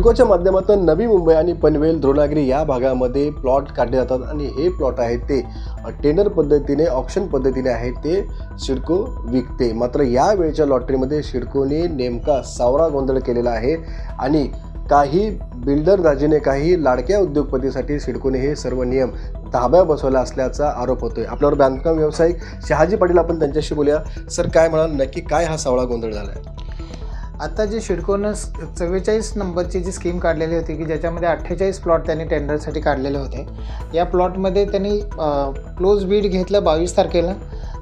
सिडकोच्या माध्यमातून नवी मुंबई आणि पनवेल द्रोणागिरी या भागामध्ये प्लॉट काढले जातात आणि हे प्लॉट आहेत ते टेंडर पद्धतीने ऑक्शन पद्धतीने आहेत ते सिडको विकते। मात्र या वेळच्या लॉटरीमध्ये सिडकोने नेमका सावरा गोंधळ केलेला आहे आणि काही बिल्डर राजाने काही लाडक्या उद्योगपतीसाठी सिडकोने हे सर्व नियम धाब्या बसवला असल्याचा आरोप होतोय। आपल्यावर बांधकाम व्यावसायिक शहाजी पाटील आपण त्यांच्याशी बोलूया। सर, काय म्हणाल, नक्की काय हा सावळा गोंधळ झाला आहे? आता जी सिडकोनं 44 नंबरची जी स्कीम काढलेली होती की ज्याच्यामध्ये 48 प्लॉट त्यांनी टेंडरसाठी काढलेले होते। या प्लॉटमध्ये त्यांनी क्लोज बीड घेतलं 22 तारखेला,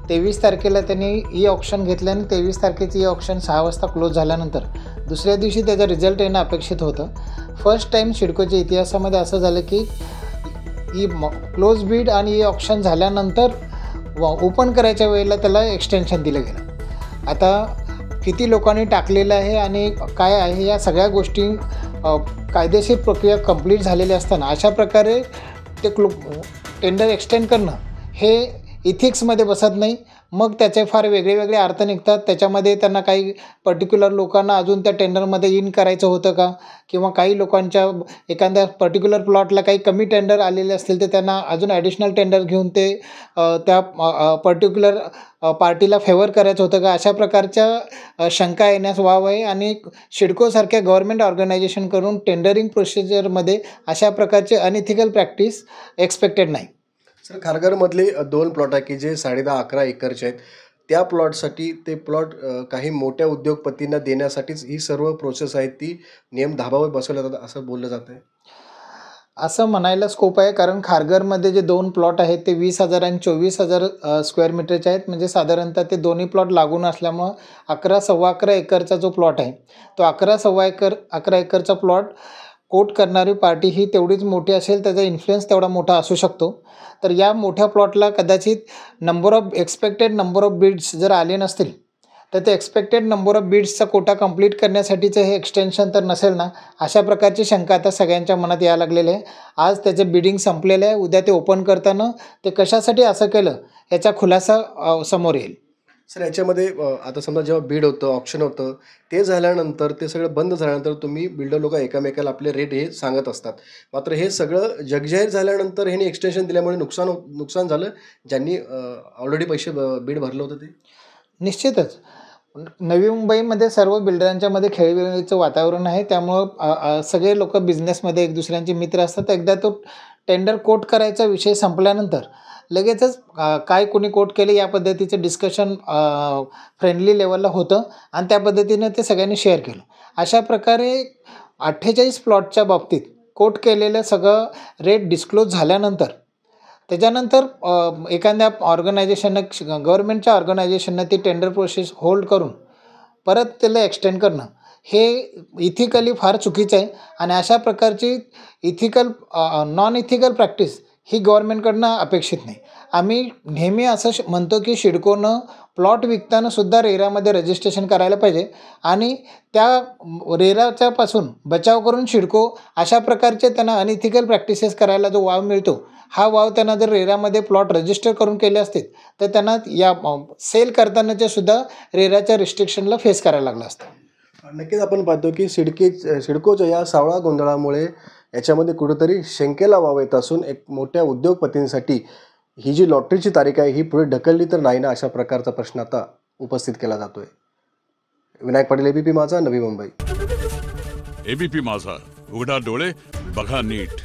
23 तारखेला त्यांनी ई ऑप्शन घेतलं आणि 23 तारखेचं ई ऑप्शन 6 वाजता क्लोज झाल्यानंतर दुसऱ्या दिवशी त्याचा रिझल्ट येणं अपेक्षित होतं। फर्स्ट टाईम सिडकोच्या इतिहासामध्ये असं झालं की क्लोज बीड आणि ई ऑप्शन झाल्यानंतर ओपन करायच्या वेळेला त्याला एक्सटेन्शन दिलं गेलं। आता किती लोकांनी टाकलेलं आहे आणि काय आहे या सगळ्या गोष्टी कायदेशीर प्रक्रिया कंप्लीट झालेल्या असताना अशा प्रकारे ते टेंडर एक्सटेंड करणं हे इथिक्समध्ये बसत नाही। मग त्याचे फार वेगळे अर्थ निघतात। त्याच्यामध्ये त्यांना काही पर्टिक्युलर लोकांना अजून त्या टेंडरमध्ये इन करायचं होतं का, किंवा काही लोकांच्या एखाद्या पर्टिक्युलर प्लॉटला काही कमी टेंडर आलेले असतील तर त्यांना अजून ॲडिशनल टेंडर घेऊन ते त्या पर्टिक्युलर पार्टीला फेवर करायचं होतं का, अशा प्रकारच्या शंका येण्यास वाव आहे। आणि सिडकोसारख्या गव्हर्नमेंट ऑर्गनायझेशन करून टेंडरिंग प्रोसिजरमध्ये अशा प्रकारचे अनइथिकल प्रॅक्टिस एक्सपेक्टेड नाही। सर, खारघरमधले 2 प्लॉट आहे की जे 10.5-11 एकरचे आहेत। त्या प्लॉटसाठी ते प्लॉट काही मोठ्या उद्योगपतींना देण्यासाठीच ही सर्व प्रोसेस आहे ती नियम धाब्यावर बसवल्या जातात असं बोललं जातं आहे। असं म्हणायला स्कोप आहे, कारण खारघरमध्ये जे 2 प्लॉट आहेत ते 20,000 आणि 24,000 स्क्वेअर मीटरचे आहेत। म्हणजे साधारणतः ते दोन्ही प्लॉट लागून असल्यामुळं 11-11.25 एकरचा जो प्लॉट आहे तो 11 एकरचा प्लॉट कोट करणारी पार्टी ही तेवढीच मोठी असेल, त्याचा इन्फ्लुएन्स तेवढा मोठा असू शकतो। तर या मोठ्या प्लॉटला कदाचित एक्सपेक्टेड नंबर ऑफ बिड्स जर आले नसतील तर ते एक्सपेक्टेड नंबर ऑफ बिड्सचा कोटा कंप्लीट करण्यासाठीचं हे एक्सटेन्शन तर नसेल ना, अशा प्रकारची शंका आता सगळ्यांच्या मनात यायला लागलेली आहे। आज त्याचं बिडिंग संपलेलं आहे, उद्या ते ओपन करताना ते कशासाठी असं केलं याचा खुलासा समोर येईल। सर, याच्यामध्ये आता समजा जेव्हा बीड होतं, ऑप्शन होतं, ते झाल्यानंतर ते सगळं बंद झाल्यानंतर तुम्ही बिल्डर लोक एकमेकाला आपले रेट हे सांगत असतात। मात्र हे सगळं जगजाहीर झाल्यानंतर ह्याने एक्सटेन्शन दिल्यामुळे नुकसान झालं ज्यांनी ऑलरेडी पैसे बीड भरलं होतं ते? निश्चितच नवी मुंबईमध्ये सर्व बिल्डरांच्यामध्ये खेळीमेळीचं वातावरण आहे, त्यामुळं सगळे लोक बिझनेसमध्ये एक दुसऱ्यांचे मित्र असतात। एकदा तो टेंडर कोट करायचा विषय संपल्यानंतर लगेचच काय कोणी कोट केले या पद्धतीचं डिस्कशन फ्रेंडली लेवलला होतं आणि त्या पद्धतीनं ते सगळ्यांनी शेअर केलं। अशा प्रकारे 48 प्लॉटच्या बाबतीत कोट केलेलं सगळं रेट डिस्क्लोज झाल्यानंतर त्याच्यानंतर एखाद्या ऑर्गनायझेशननं गव्हर्नमेंटच्या ऑर्गनायझेशननं ती टेंडर प्रोसेस होल्ड करून परत त्याला एक्सटेंड करणं हे इथिकली फार चुकीचं आहे। आणि अशा प्रकारची नॉन इथिकल प्रॅक्टिस ही गव्हर्नमेंटकडनं अपेक्षित नाही। आम्ही नेहमी असं म्हणतो की सिडकोनं प्लॉट विकताना सुद्धा रेरामध्ये रजिस्ट्रेशन करायला पाहिजे आणि त्या रेराच्यापासून बचाव करून सिडको अशा प्रकारचे त्यांना अनइथिकल प्रॅक्टिसेस करायला जो वाव मिळतो, हा वाव त्यांना जर रेरामध्ये प्लॉट रजिस्टर करून केले असते तर त्यांना या सेल करतानाच्या सुद्धा रेराच्या रिस्ट्रिक्शनला फेस करायला लागलं असतं। नक्कीच आपण पाहतो की सिडकोच्या या सावळा गोंधळामुळे याच्यामध्ये कुठेतरी शंकेला वाव येत असून एक मोठ्या उद्योगपतींसाठी ही जी लॉटरीची तारीख आहे ही पुढे ढकलली तर नाही ना, अशा प्रकारचा प्रश्न आता उपस्थित केला जातोय। विनायक पाटील, एबीपी माझा, नवी मुंबई। एबीपी माझा, उघडा डोळे बघा नीट।